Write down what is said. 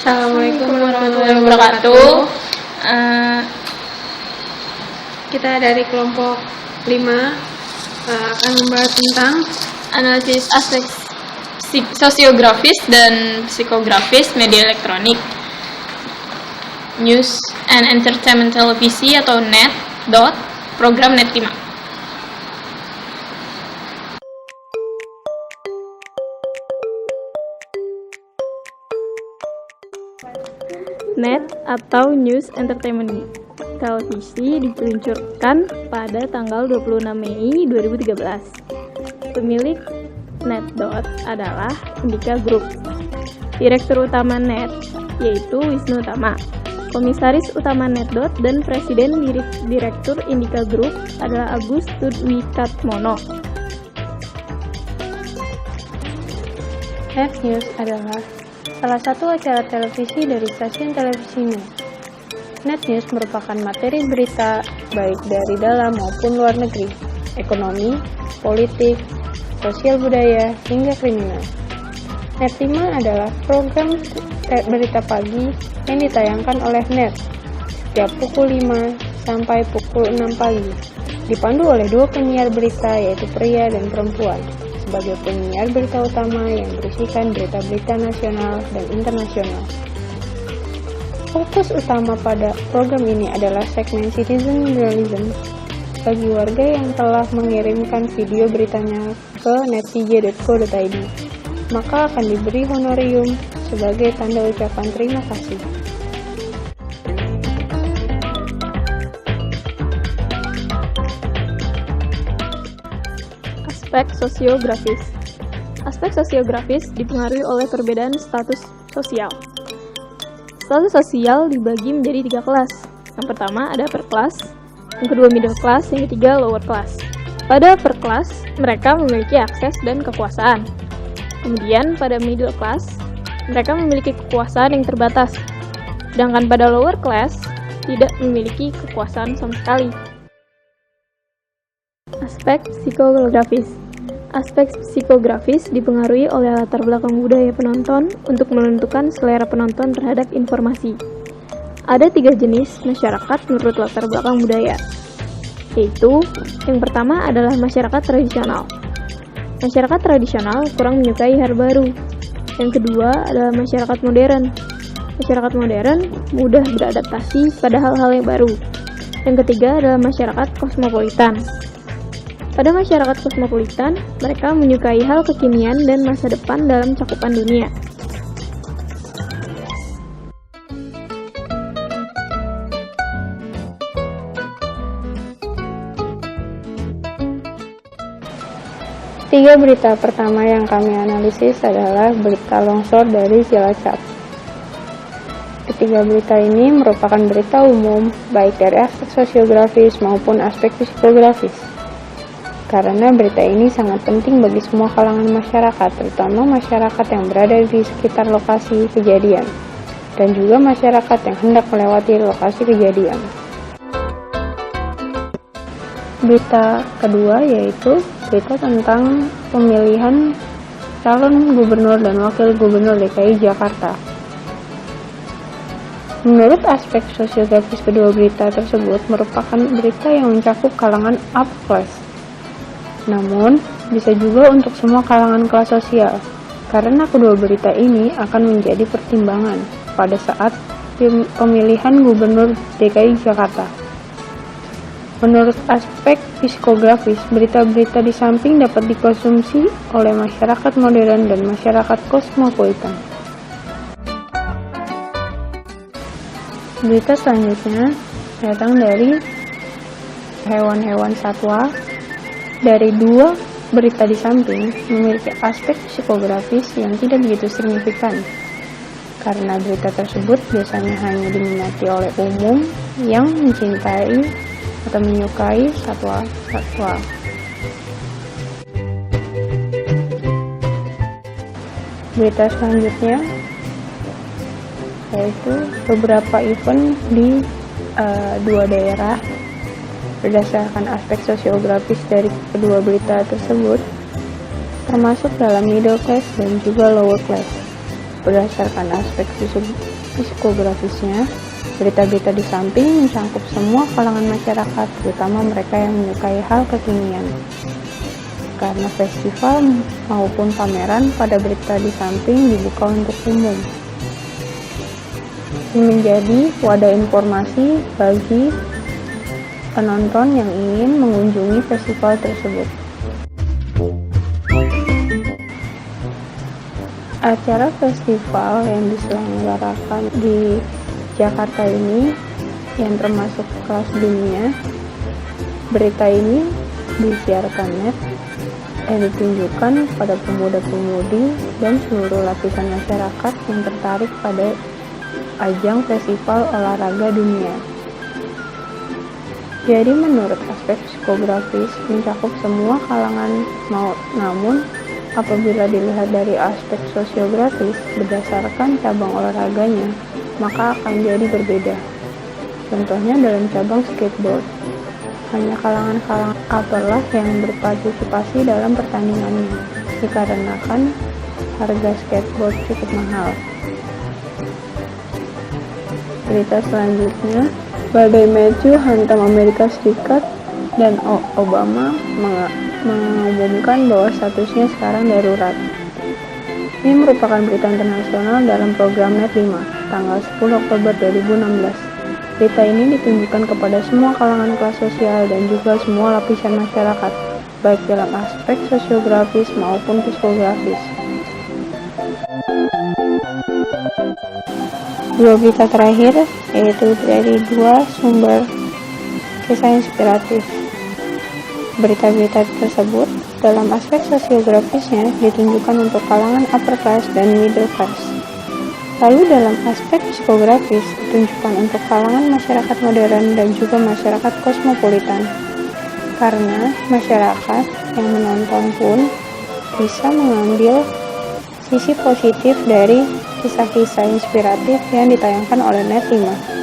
Assalamualaikum warahmatullahi wabarakatuh. Kita dari kelompok 5 akan membahas tentang analisis aspek sosiografis dan psikografis media elektronik, news and entertainment televisi atau NET, program NET 5. NET atau News Entertainment Televisi diluncurkan pada tanggal 26 Mei 2013. Pemilik NET adalah Indika Group. Direktur utama NET yaitu Wisnu Tama. Komisaris utama NET dan Presiden Direktur Indika Group adalah Agus Tudwikatmono. NET News adalah salah satu acara televisi dari stasiun televisi News. NET News merupakan materi berita baik dari dalam maupun luar negeri, ekonomi, politik, sosial budaya, hingga kriminal. NET 5 adalah program berita pagi yang ditayangkan oleh NET setiap pukul 5 sampai pukul 6 pagi. Dipandu oleh 2 penyiar berita yaitu pria dan perempuan sebagai penyiar berita utama yang berisikan berita-berita nasional dan internasional. Fokus utama pada program ini adalah segmen citizen journalism bagi warga yang telah mengirimkan video beritanya ke netcj.co.id, maka akan diberi honorium sebagai tanda ucapan terima kasih. Aspek sosiografis. Aspek sosiografis dipengaruhi oleh perbedaan status sosial. Status sosial dibagi menjadi 3 kelas. Yang pertama ada upper class, yang kedua middle class, yang ketiga lower class. Pada upper class, mereka memiliki akses dan kekuasaan. Kemudian pada middle class, mereka memiliki kekuasaan yang terbatas. Sedangkan pada lower class, tidak memiliki kekuasaan sama sekali. Aspek psikografis. Aspek psikografis dipengaruhi oleh latar belakang budaya penonton untuk menentukan selera penonton terhadap informasi. Ada 3 jenis masyarakat menurut latar belakang budaya, yaitu yang pertama adalah masyarakat tradisional. Masyarakat tradisional kurang menyukai hal baru. Yang kedua adalah masyarakat modern. Masyarakat modern mudah beradaptasi pada hal-hal yang baru. Yang ketiga adalah masyarakat kosmopolitan. Pada masyarakat kosmopolitan, mereka menyukai hal kekinian dan masa depan dalam cakupan dunia. Tiga berita pertama yang kami analisis adalah berita longsor dari Cilacap. Ketiga berita ini merupakan berita umum, baik dari aspek sosiografis maupun aspek psikografis. Karena berita ini sangat penting bagi semua kalangan masyarakat, terutama masyarakat yang berada di sekitar lokasi kejadian, dan juga masyarakat yang hendak melewati lokasi kejadian. Berita kedua yaitu berita tentang pemilihan calon gubernur dan wakil gubernur DKI Jakarta. Menurut aspek sosiografis, kedua berita tersebut merupakan berita yang mencakup kalangan upper class. Namun, bisa juga untuk semua kalangan kelas sosial, karena kedua berita ini akan menjadi pertimbangan pada saat pemilihan gubernur DKI Jakarta. Menurut aspek psikografis, berita-berita di samping dapat dikonsumsi oleh masyarakat modern dan masyarakat kosmopolitan. Berita selanjutnya datang dari hewan-hewan satwa. Dari 2 berita di samping memiliki aspek psikografis yang tidak begitu signifikan, karena berita tersebut biasanya hanya diminati oleh umum yang mencintai atau menyukai satwa-satwa. Berita selanjutnya yaitu beberapa event di 2 daerah. Berdasarkan aspek sosiografis dari kedua berita tersebut, termasuk dalam middle class dan juga lower class. Berdasarkan aspek psikografisnya, berita-berita di samping mencakup semua kalangan masyarakat, terutama mereka yang menyukai hal kekinian. Karena festival maupun pameran pada berita di samping dibuka untuk umum, menjadi wadah informasi bagi penonton yang ingin mengunjungi festival tersebut. Acara festival yang diselenggarakan di Jakarta ini yang termasuk kelas dunia, berita ini disiarkan net dan ditunjukkan pada pemuda-pemudi dan seluruh lapisan masyarakat yang tertarik pada ajang festival olahraga dunia. Jadi menurut aspek psikografis mencakup semua kalangan, namun apabila dilihat dari aspek sosiografis berdasarkan cabang olahraganya, maka akan jadi berbeda. Contohnya dalam cabang skateboard, hanya kalangan-kalangan apalah yang berpartisipasi dalam pertandingannya, dikarenakan harga skateboard cukup mahal. Berita selanjutnya, badai Matthew hantam Amerika Serikat dan Obama mengumumkan bahwa statusnya sekarang darurat. Ini merupakan berita internasional dalam program Net 5, tanggal 10 Oktober 2016. Berita ini ditunjukkan kepada semua kalangan kelas sosial dan juga semua lapisan masyarakat, baik dalam aspek sosiografis maupun psikografis. Dua berita terakhir, yaitu dari dua sumber kisah inspiratif. Berita-berita tersebut dalam aspek sosiografisnya ditunjukkan untuk kalangan upper class dan middle class. Lalu dalam aspek psikografis ditunjukkan untuk kalangan masyarakat modern dan juga masyarakat kosmopolitan. Karena masyarakat yang menonton pun bisa mengambil sisi positif dari kisah-kisah inspiratif yang ditayangkan oleh Net 5.